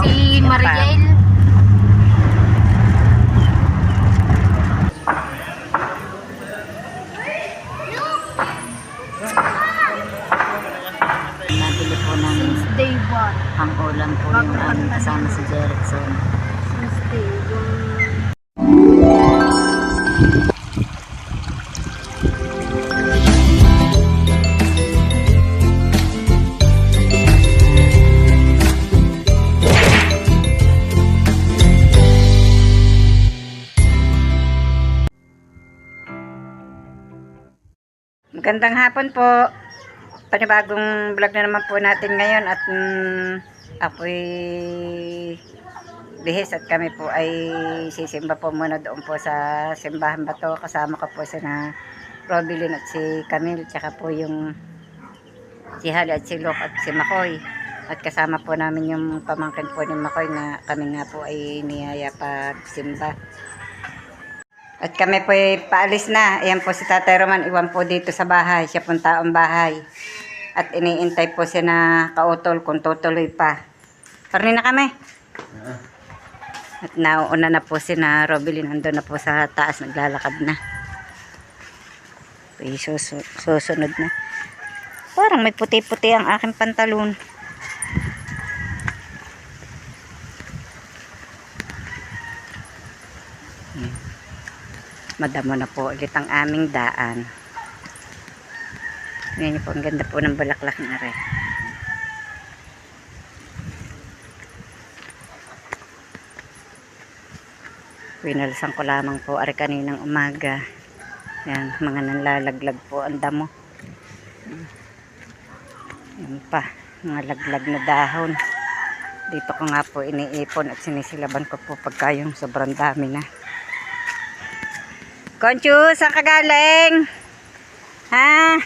Si Mariel. Nabili po ng Since day one. pang ulam po yung aming kasama si Jerickson. Since day one. Magandang hapon po. Panibagong vlog na naman po natin ngayon at ako'y bihis at kami po ay sisimba po muna doon po sa simbahan bato. Kasama ko po si na Robilin at si Camille, tsaka po yung si Hali at si Lok at si Makoy. At kasama po namin yung pamangkin po ni Makoy na kami nga po ay niyaya pagsimba. At kami po ay paalis na. Ayan po si Tatay Roman, iwan po dito sa bahay. Siya pong taong bahay. At iniintay po siya na kautol kung tutuloy pa. Parni na kami. At nauuna na po si na Robilin. Ando na po sa taas, naglalakad na. Susunod na. Parang may puti-puti ang aking pantalon. Madamo na po ulit ang aming daan. Ngayon niyo po, ang ganda po ng bulaklak na rin. Pinalasan ko lamang po ari kaninang umaga. Yan, mga nanlalaglag po ang damo. Yan pa, mga laglag na dahon. Dito ko nga po iniipon at sinisilaban ko po pagka yung sobrang dami na. Konchu, saan ka galing? Ha?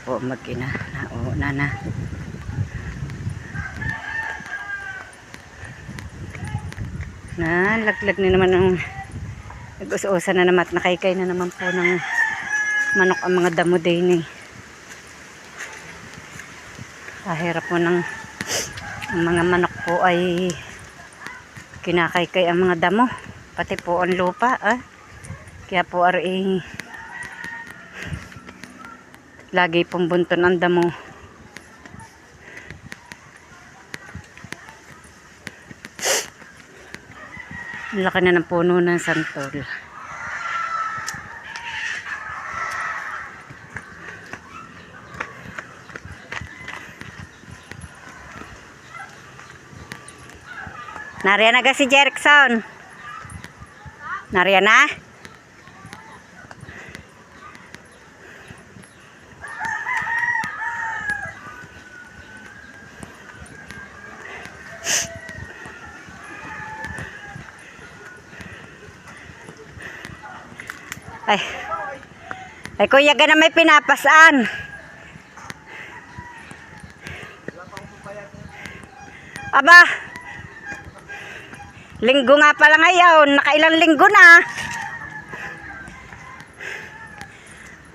Po, mag-ina. Nauna na. Laglag na naman ang nag-usa-usa na naman at nakaykay na naman po ng manok ang mga damo din eh. Kahirap po ng mga manok po ay kinakaykay ang mga damo, pati po ang lupa kaya po ari lagi pong bunton ang damo. Ang laki na ng puno ng santol. Nariyan na ga si Jerickson. Nariyan na? Ay kuya ka na may pinapasan. Aba, linggo nga pala ngayon. Nakailang linggo na.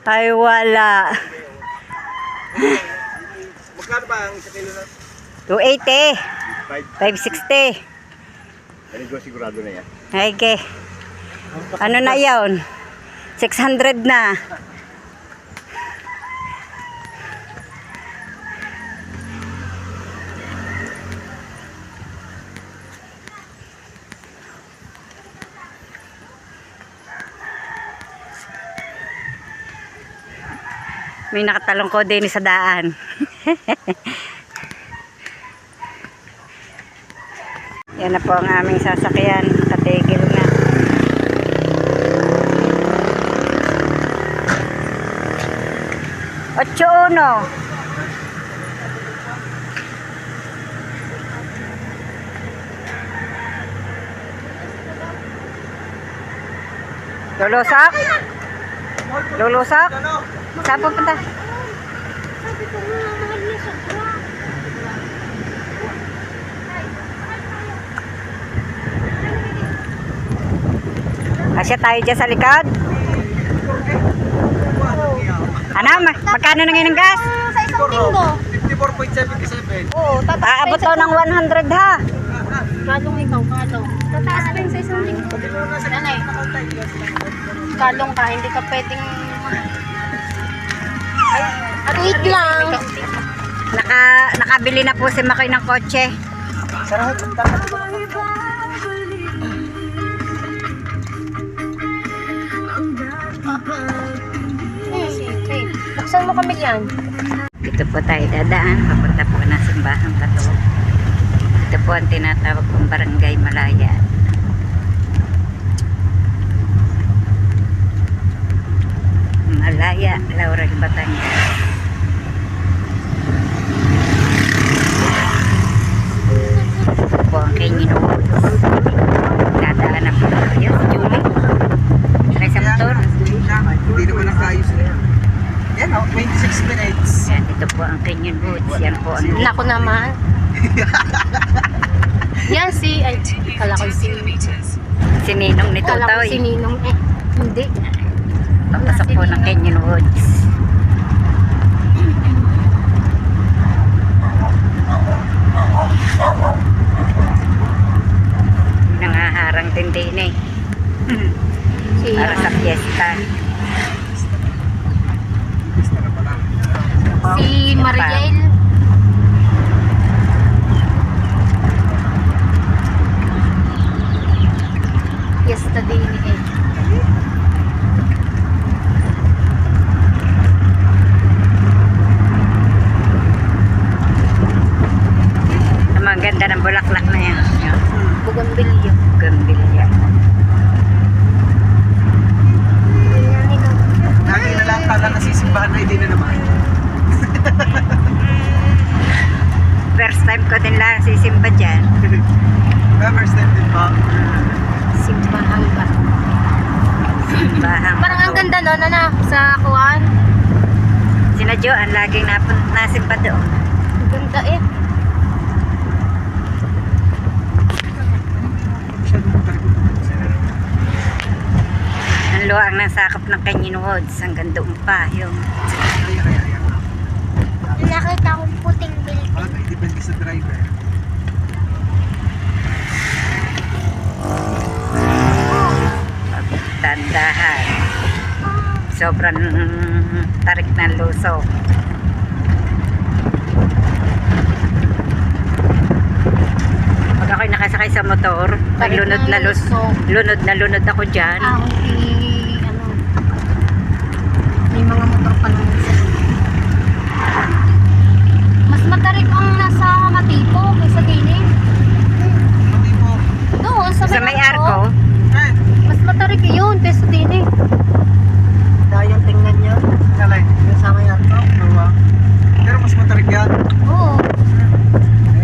Ay wala. Magkano ba ang isa kilo na? 280. 560. Ganito sigurado na yan. Okay. Ano na yun? 600 na. May nakatalong ko din sa daan. Yan na po ang aming sasakyan. Katigil na. Ocho uno. Lulusak? Lulusak? Saan pupunta? Sabi ko nga, mahal na sobra. Asya tayo dyan sa likod. Ano? Magkano na ngayon ang gas? Sa linggo. 54.77. Oo, tataas pa Aabot yung daw ng 100 ha. Kalong ikaw, kalong. Tataas pa yung sa isang linggo. Nanay, kalong ka, hindi ka pwedeng... Wait lang. Nakabili na po si Makoy ng kotse. Sige. Buksan mo kami yan. Dito po tayo dadaan. Papunta po na Simbahang Bato. Ito po ang tinatawag kong Barangay Malaya. Malaya, Laurel, Batangas. Ito po ang Kenyan Woods. Dadaan na po tayo. Julie. Try sa motor. Hindi naman nakayos na yan. Yan o, 26 minutes. Yan, ito po ang Kenyan Woods. Yan po ang Naku naman. Yan si... Ay, kala ko si... sininong nito Kala ko Toy. si Ninong. Eh, hindi. Papasok po ng Kenyan Woods. Nangaharang tindin eh. Si... Para sa fiesta. Si Mariel. Yesterday ni eh. Ang mga ganda ng bulaklak na yan. Yan. Bugambilyo. Gambilya. Lagi na lang kala nasisimbahan na hindi na naman. First time ko din lang sisimba dyan. First time din ba? Simbahan ba? Simbahang Parang ang Bato. ganda no, na sa kuwan. Sinadyoan, laging nasimba doon. Ang ganda eh. Ang luwag ng sakop ng Kenyan Woods. Hanggang doon pa. Yung Nakita kong puting building. Depende sa driver. dandahan. Sobrang tarik ng luso. Pag ako'y nakasakay sa motor, Tarik lunod ng na luso. lunod ako dyan. Ah, okay. Ano? May mga motor pa naman sa mas matarik ang nasa Matipo kaysa Gini. Hindi po. Doon, sa Sa may arko, Eh, mas matarik yun kaysa Gini. dayang tingnan niya. Alay. Yung sa may arko. Pero mas matarik yan. Oo.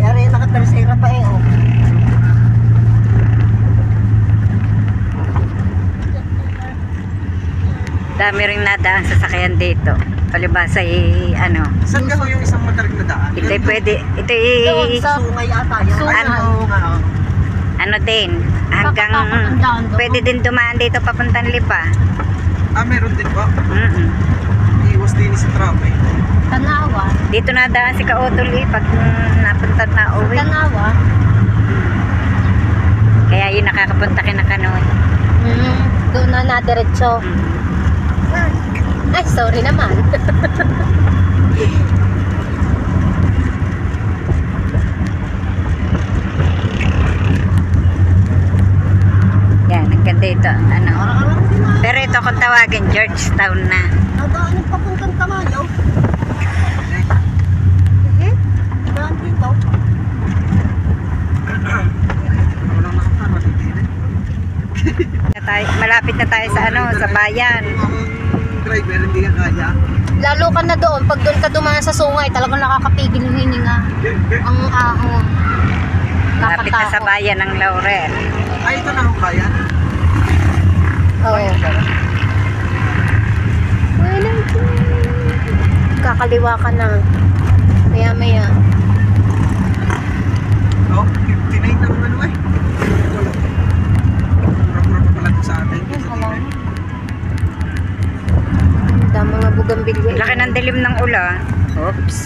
Ay, nakatarisera pa eh. Oh. dami ring nadaan sasakyan dito. Palibasa ano, Saan ka ho yung isang matarik na daan? ito pwede, ito Doon sa Sungay ata yun. Sungay. ano din, hanggang Papatakot ang daan doon. pwede din dumaan dito papuntang Lipa. Ah, meron din po. Mm-mm. Iwas din sa traffic. Tanawa. Dito nadaan si Kautol pag napunta na uwi. Tanawa. Kaya yun nakakapunta kina Kanoy. Doon na nadiretso. Ay, sorry naman. Yan, hanggang dito. Ano. Pero ito kung tawagin, Georgetown na. Nadaanin pa puntang Tamayo. Daan dito. Walang nakakama dito. Malapit na tayo sa ano, sa bayan. Ang driver hindi ka kaya. Lalo ka na doon, pag doon ka dumaan sa sungay, talagang nakakapigil yung hininga. Ang ahon. Malapit na sa bayan ng Laurel. Ay, ito na ho kaya. Oo. Kakaliwa ka na. Maya maya. Oh, 59 na naman eh. Mura-mura pa pala ito sa atin. Dami mga bugambilya. Laki ng dilim ng ulan. Oops.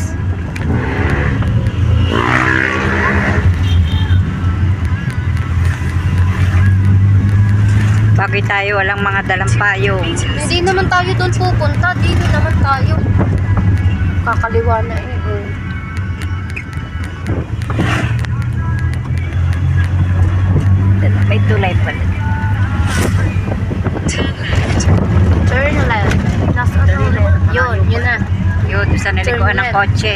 Bagay tayo, walang mga dalang payong. Hindi naman tayo doon pupunta. Dito naman tayo. Kakaliwa na eh. May tulay pala. Turn left. Nasa left. Yun na. Yun, sa nalikuan ng left. kotse.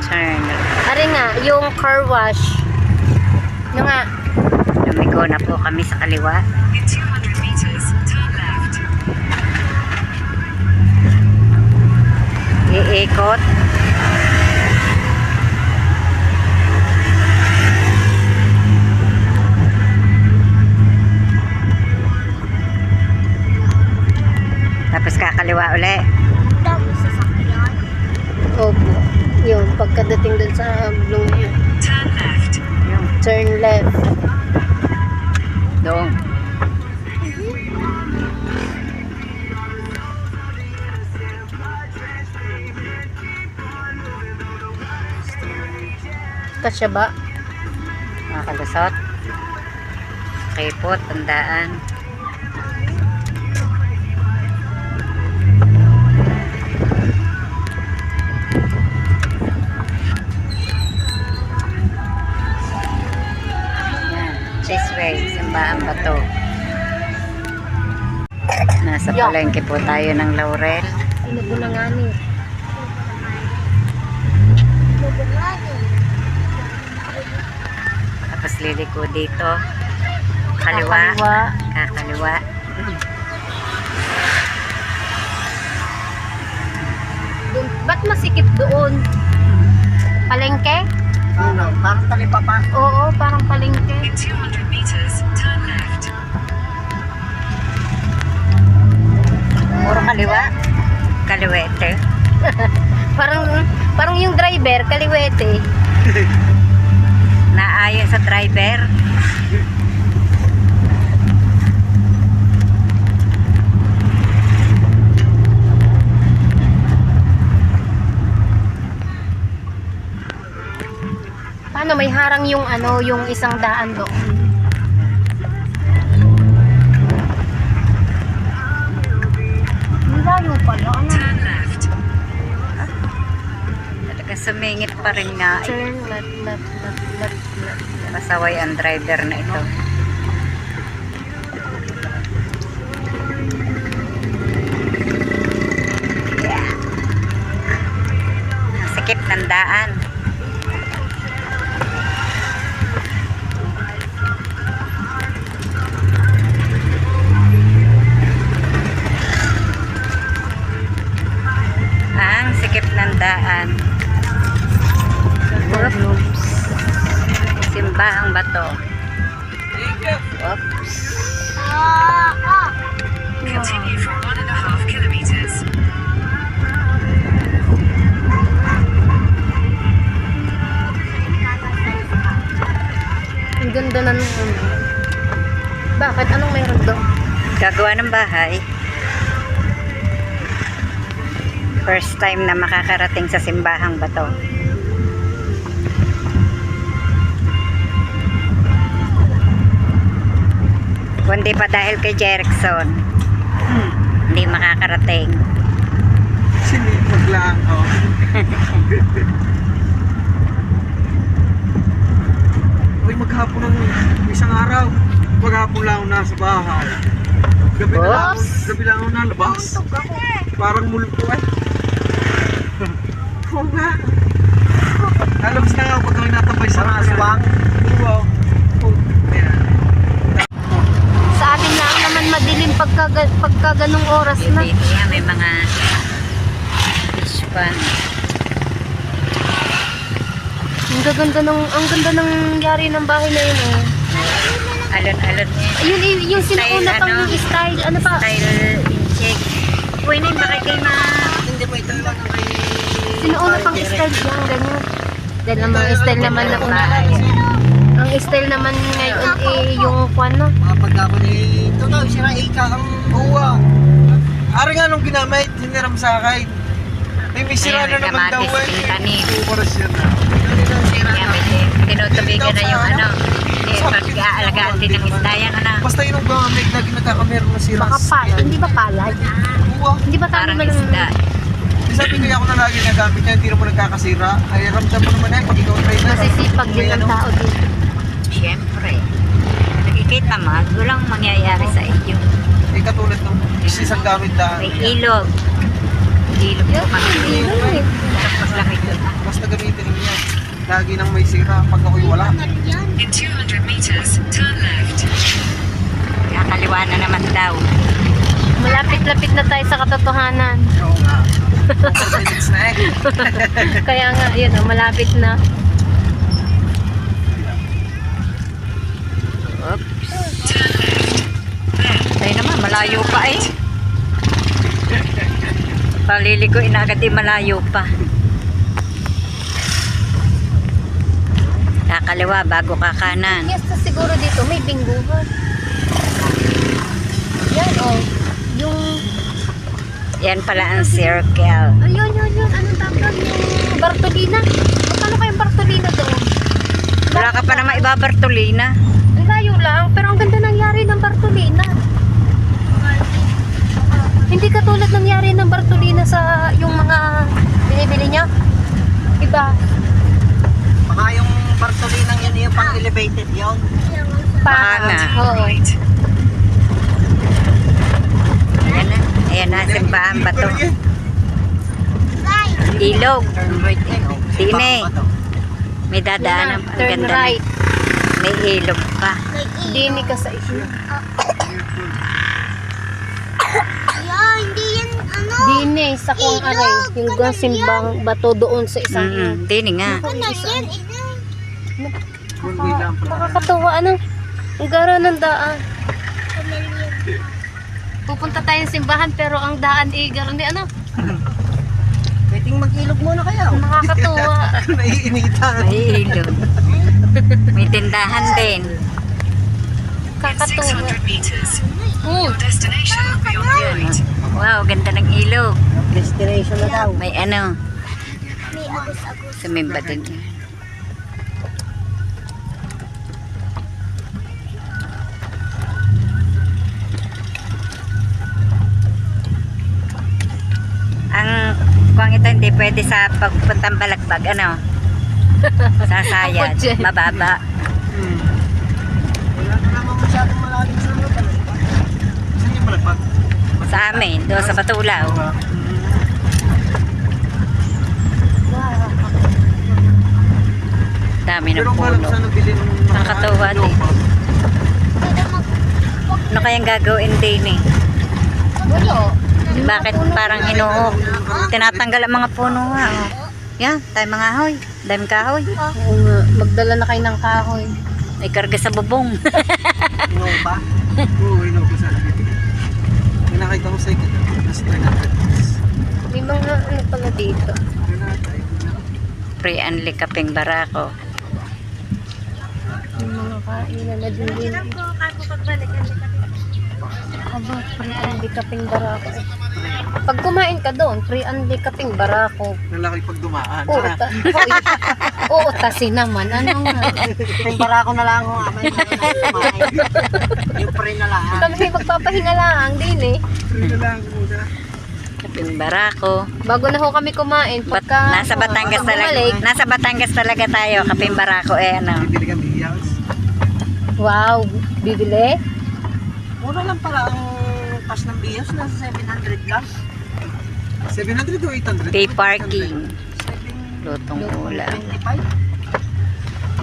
Turn left. Ari nga, yung car wash. Yung nga. Lumigo na po kami sa kaliwa. In 200 meters, turn left. Iikot. Tapos kakaliwa uli. Opo. Yun, pagkadating dun sa blue yun. Turn left. Yung Turn left. doon. Kasya ba? Makalusot. Kipot, tandaan. Yan. This way, Simbahan Bato. Nasa Yeah. palengke po tayo ng Laurel. Pinabunangani. Tapos liliko dito. Kaliwa. Kakaliwa. Ba't masikip doon? Palengke? Ano? Parang talipa pa. Oo, parang palengke. In 200 meters, turn left. Puro kaliwa. Kaliwete. Parang yung driver, kaliwete. Naayon sa driver. Paano may harang yung ano, yung isang daan doon? Ang layo pala. Ano? Turn left. Talaga sumingit pa rin nga. Turn left, left, left, left, left. Pasaway ang driver na ito. Yeah. Ang sakit ng daan. Ang sikip ng daan. Oops. Simbahang Bato. Oops. Continue for 1.5 kilometers. Ang ganda na nung ano. Bakit? Anong meron doon? Gagawa ng bahay. First time na makakarating sa Simbahang Bato. Kundi pa dahil kay Jerickson, hindi makakarating. Sinipag lang. Oh. Uy, maghapon ng isang araw. Maghapon lang ako nasa bahay. Gabi na lang, Oops. gabi lang ako nalabas. Parang multo eh. Oo nga. Nalabas na nga ako pag kami natambay sa aswang. Wow. Oh, ayan. Sa atin lang naman madilim pagka ganong oras na. Yeah, may mga fish pan. Ang ganda ng yari ng bahay na yun eh. Alon-alon niya. Ayun, yung sinuuna Style, pang ano? style, ano pa? Style in-check. Uy, na yung bakit kayo Hindi mo ito lang kay... Sinuuna pang style yung ganyan. Dahil naman style naman na una. Ang style naman ngayon eh yung kwan no? Mga pagkako ni Tunoy. sira Ilka ang uwa. Ari nga nung ginamit, hiniram sa akin. May sira na Ayun, naman daw kamatis, eh. pinitanim. Oras yan na. Kaya may tinutubigan na yung ano. Pag-aalagaan din ng isda yan, ano. Basta yun ang gamit, lagi nagkakamero na sira. Baka palay. Hindi ba palay? Uwa. Hindi ba tayo Parang naman isda. Sabi kaya ako na lagi nagamit niya, hindi naman nagkakasira. Ay, ramdam mo naman yan, pag ikaw try na. masisipag din ng tao dito. Siyempre. Nakikita mo, walang mangyayari sa iyo. Eh, katulad ng isang gamit daan. May ilog. Ilog po kami. Tapos laki ko. Basta gamitin mo yan. Lagi nang may sira, pag ako'y wala. In 200 meters, turn left. Kakaliwa na naman daw. Malapit-lapit na tayo sa katotohanan. Oo nga. 4 minutes na eh. Kaya nga, yun, malapit na. Oops. Ay naman, malayo pa eh. Paliliguin na agad eh, malayo pa. Kakaliwa bago kakanan. Yes, na siguro dito may bingguhan. Yan, oh. Yung, Yan pala ang circle. ayun. Anong tawag yung Bartolina? Magkano kayong Bartolina doon? Wala ka pa naman iba Bartolina. Ang layo lang, pero ang ganda nangyari ng Bartolina. Hindi katulad nangyari ng Bartolina sa yung mga binibili niya. Iba. Baka yung Bartolinang yan yung pang-elevated yun. Baka nga. Oo. Ayan na. Ayan na, simbahan ba to? Ilog. Tine. May dadaanan pa. Ang Turn ganda right. na. May ilog pa. Dini ka sa isyo. Dini sa kung aray. Yung gang simbang bato doon sa isang yun. Tine nga. Kundi lang pala. Nakakatuwa, ano? Ang gara ng daan. Pupunta tayong simbahan pero ang daan eh, garo di ano? Pwedeng mag-ilog muna kaya. Nakakatuwa. Naiinitan. May ilog. May tindahan din. In Kakatuwa. 600 meters, Hmm. your destination will be on the right. Wow, ganda ng ilog. Destination na daw. May ano. Sumimba din yan. Ang kuwang ito hindi pwede sa pagpuntang balagbag, ano? Sasayad, Ako dyan. mababa. Wala na naman masyadong malalim sa lupa. Saan yung malapag? Sa amin, doon sa Batulaw. Dami ng Pero malam puno. sana bilhin ng Nakakatuwa din. Ano kayang gagawin din eh? Wala. Bakit parang hinuok? Tinatanggal ang mga puno nga. Oh. Yan, tayo mga hoy. Daming kahoy. Oo nga. Magdala na kayo ng kahoy. May karga sa bubong. Inom ba? Oo, inom ko sana dito. May nakita ko sa ikot. Mas 300. May mga ano pala dito. Free and likaping barako. May mga kainan na din. Aba, free and kaping barako. Pag kumain ka doon, free and kaping barako. Nalaki pag dumaan. Oo, oo, tasi naman. Ano nga? Yung barako na lang ako. Yung pre na lang. Kami magpapahinga lang din eh. Pre na lang muna. Kaping barako. Bago na ho kami kumain. Pagka, Nasa Batangas pag talaga. bumalik, Nasa Batangas talaga tayo. Kaping barako eh ano. Bibili kang biyas. wow, bibili? Mura lang pala ang pas ng biyas. Nasa 700 lang. 700 o 800? Pay parking. Lutong ulam. 25?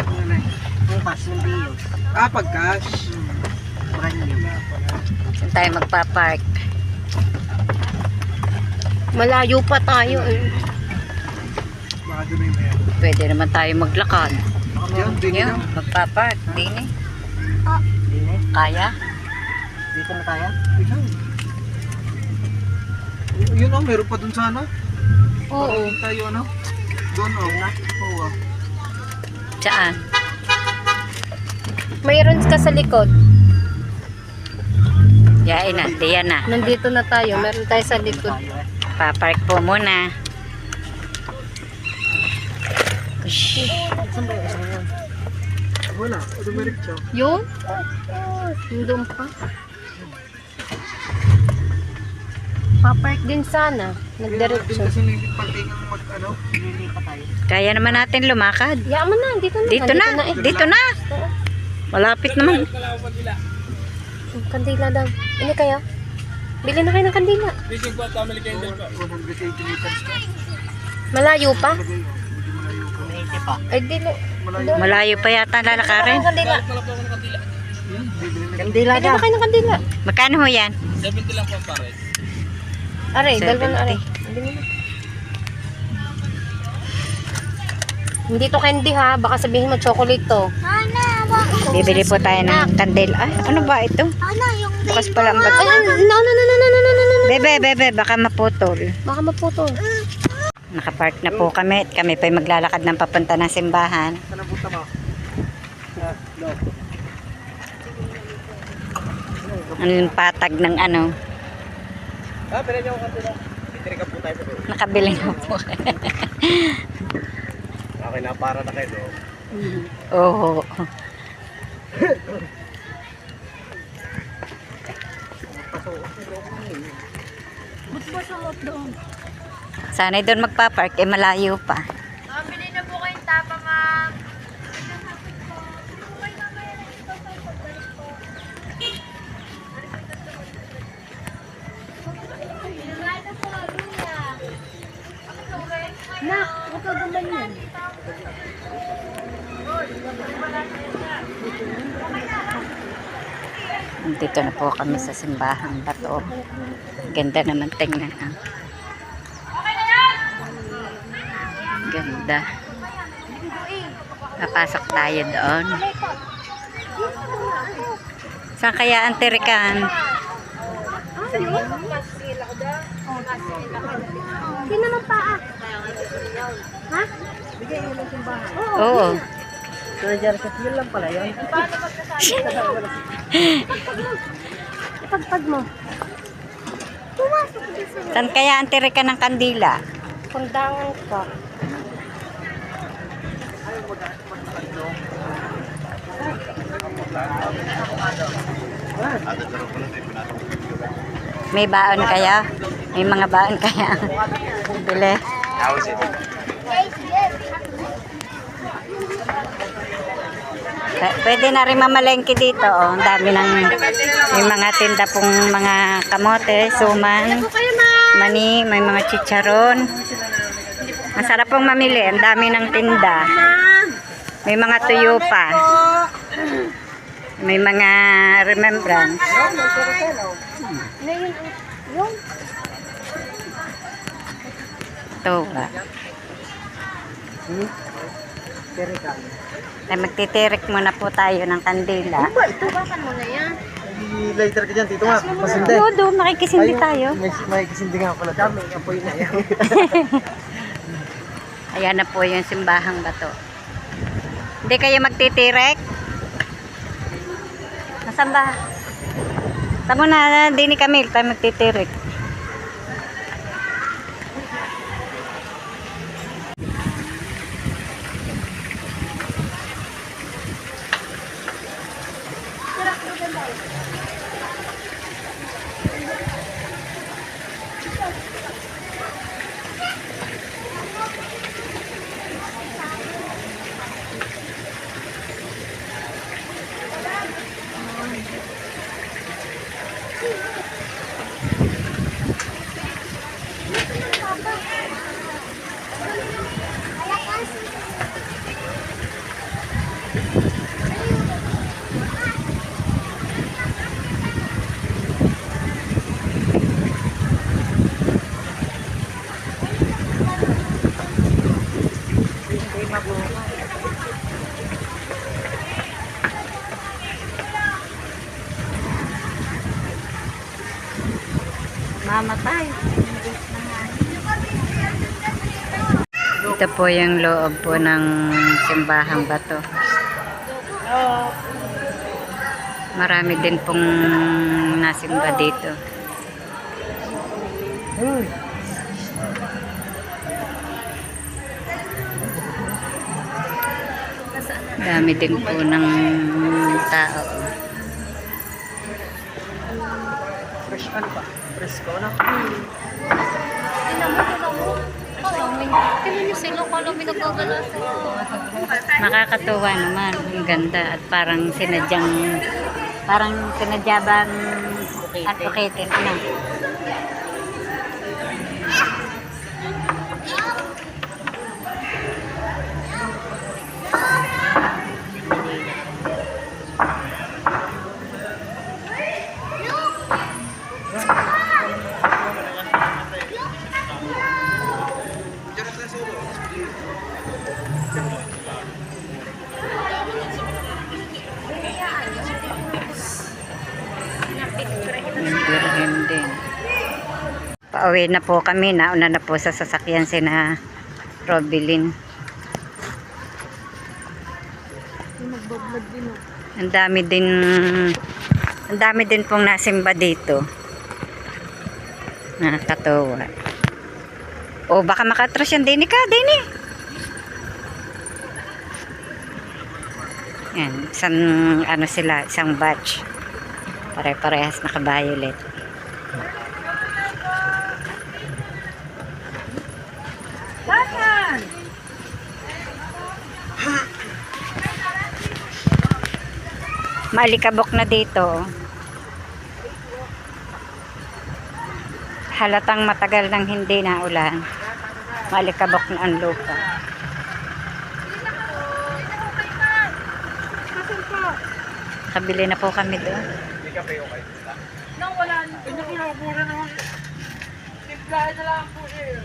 Ano eh? Ang pas ng biyas. Ah, pag cash. Brand new. Saan tayo magpa-park? Malayo pa tayo eh. Baka doon yung mayan. Pwede naman tayo maglakad. Yan, din Yan, lang. magpa-park. Din eh. Kaya? Dito na tayo? Ikaw. Yun oh, meron pa dun sana. Oo. Parang tayo ano? Doon oh. Oo. Saan? Mayroon ka sa likod. Yain na, diyan na. Nandito na tayo. Meron tayo sa likod. Papark po muna. Wala, dumiretso. Yun? Yung doon pa. Papark din sana. Nagdiretso. Kasi nilipit parkingan mag-ano, nilipat tayo. Kaya naman natin lumakad. Yaman na. Dito na. Dito na, eh. dito na. Malapit naman. Kandila daw. Ini kayo? Bili na kayo ng kandila. 180 meters ka. Malayo pa? Ay, dili. Malayo pa yata lalakarin. Kandila. Kandila Bili na kayo ng kandila. Magkano ho yan? Aray, dalawa na 70. aray. Bili na. Hindi to candy ha. Baka sabihin mo chocolate to. Bibili po tayo ng kandel. Ay, ano ba ito? Bukas pala ang bag. Ay, no. Bebe, baka maputol. Baka maputol. Nakapark na po kami at kami pa'y maglalakad ng papunta ng simbahan. Saan ang punta mo? Ang patag ng ano. Pwede niyo ako kantila. Titiri ka po tayo sa doon. Nakabili na po. Okay na, para na kayo doon. Oo. Sana'y doon magpapark, eh malayo pa. Bili na po kayong tapa, ma'am. Nak, huwag ka gumanyan. Dito na po kami sa simbahang bato. Ganda naman tingnan. Ganda. Napasok tayo doon. Saan kaya ang tirikan? Sino naman paa? Ha? Oo. Kaya dyan sa field lang pala yun. Ipagpag mo. Pumasok din sila. Saan kaya ang tirikan ng kandila? Kundangan ka. May baon kaya? May mga baon kaya? Bili. Pwede na rin mamalengke dito. Oh. Ang dami ng may mga tinda pong mga kamote, suman, mani, may mga chicharon. Masarap pong mamili. Ang dami ng tinda. May mga tuyo pa. May mga remembrance. Yung Ito ba? Tirikan. Ay, magtitirik muna po tayo ng kandila. tubakan mo na yan. Lighter ka dyan, dito nga. Pasindi. Doon, makikisindi tayo. May kisindi nga pala. Dami, apoy na yan. Ayan na po yung simbahang bato. Hindi kayo magtitirik? Nasaan ba? Tamo na, di ni Camille, tayo magtitirik. Mamatay. Ito po yung loob po ng simbahang bato. Marami din pong nasimba dito. Dami din po ng tao. Fresh ano ba? Fresh ko na. Tingnan niyo sila, kala may nagagala sila. Nakakatuwa naman. Ang ganda at parang sinadya bang advocated na. Hindi. Pauwi na po kami. Nauna na po sa sasakyan sina Robilin. Ang dami din pong nasimba dito. Nakakatuwa. O baka makatras yan. Dini ka, Dini. Yan, isang batch. Pare-parehas naka-violet. Maalikabok na dito. Halatang matagal nang hindi na ulan. Maalikabok na ang lupa. Kabili na po kami doon. Nang wala na. Pinakilabura naman. Timplahan na lang po eh.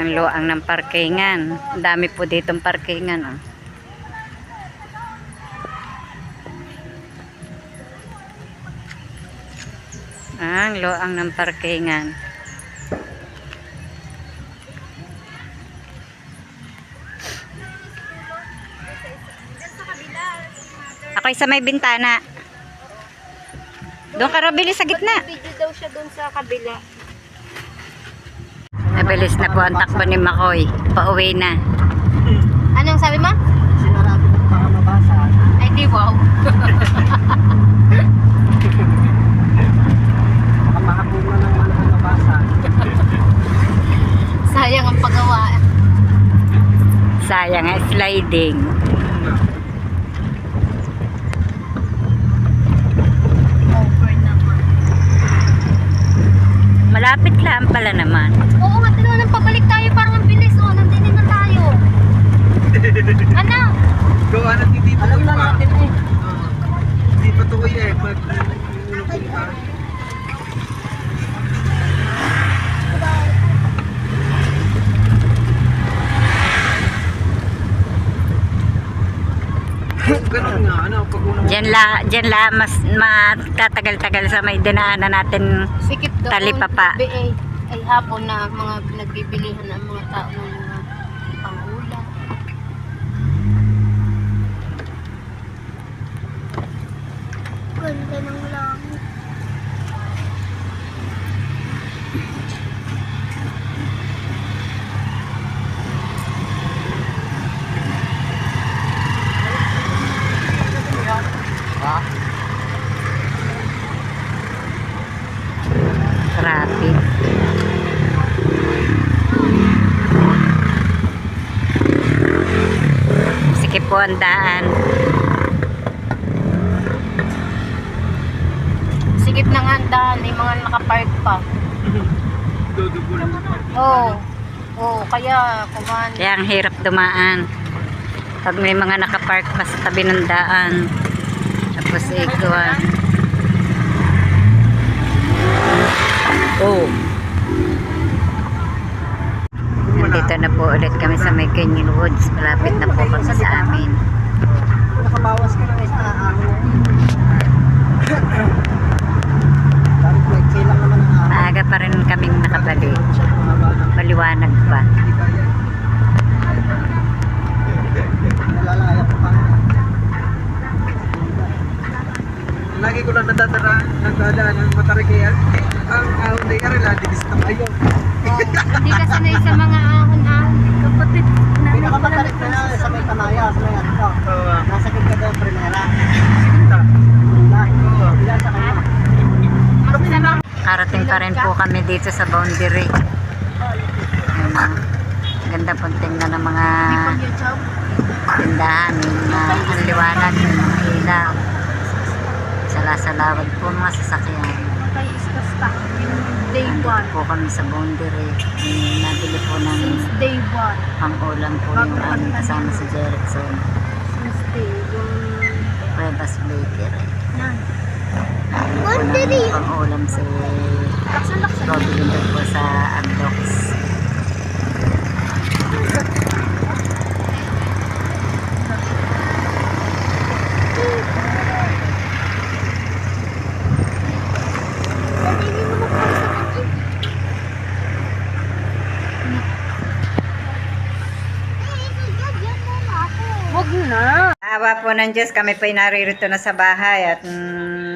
Ang luang ng parkingan. Ang dami po ditong parkingan. Oh. Ang luang ng parkingan. Ako'y sa may bintana. Doon ka, Robili, sa gitna. Video daw siya doon sa kabila. Nabilis na po ang takbo ni Makoy. Pauwi na. Anong sabi mo? Sinarado ko para mabasa. Ay, di wow. Baka makabunga ng wala kang mabasa. Sayang ang paggawa. Sayang, sliding. Over naman. Malapit lang pala naman. Oo nga, tinanong pabalik tayo parang ang bilis. O, nandinin na tayo. Ano? Gawa na dito. Alam na natin eh. Hindi pa tukoy eh. Pag punta. Ganun nga, ano, pag unang Diyan la mas matatagal-tagal sa may dinaanan natin. Sikip doon. Talipapa. Ay hapon na mga nagbibilihan ng mga tao ng mga pangulam. Ganda ng langit. Traffic. Sikip po ang daan. Sikip ng handaan, may mga nakapark pa. dudugo lang. Oo. Oo, kaya kumahan. Kaya ang hirap dumaan. Pag may mga nakapark pa sa tabi ng daan. Tapos ikuan. Oh. Nandito na po ulit kami sa may Canyon Woods. Malapit na po kami sa amin. Nakabawas ka na sa araw. Dahil kailang naman ang araw. Maaga pa rin kaming nakabalik. Maliwanag pa. Nalalaya ko pa. Lagi ko lang nadadala dadaan ng Matarikean. Ang ahon na yan, ladibis na kayo. Hindi ka sanay sa mga ahon-ahon. Kapatid, namin ko lang Pinakabatarik na sa may Tamaya, sa may ano. Oo. Nasa gitna daw primera. Sinta. Oo. Ilan sa kanya? mas malamang. Karating pa rin po kami dito sa boundary. Ayun, ganda pong tingnan ng mga tindahan. May mga ang liwanag, may mga ilaw. Salasalawad po mga sasakyan. Kay iskas pa. Yung day one. Po kami sa boundary. Nabili po ng Since day one. pang-ulam po yung aming kasama si Jerickson. Since day one. Cuevas Bakery. Yan. Nabili po ng pang-ulam si Laksan-laksan. Robby Lindo po sa Agdox. Huwag na. Awa po ng Diyos, kami po ay naririto na sa bahay at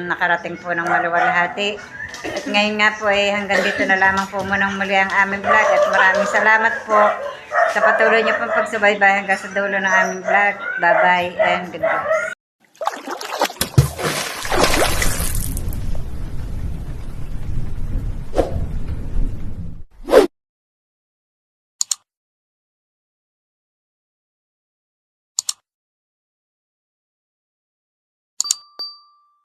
nakarating po ng maluwalhati. At ngayon nga po ay hanggang dito na lamang po munang muli ang aming vlog at maraming salamat po sa patuloy niyo pong pagsubaybay hanggang sa dulo ng aming vlog. Bye-bye and good luck.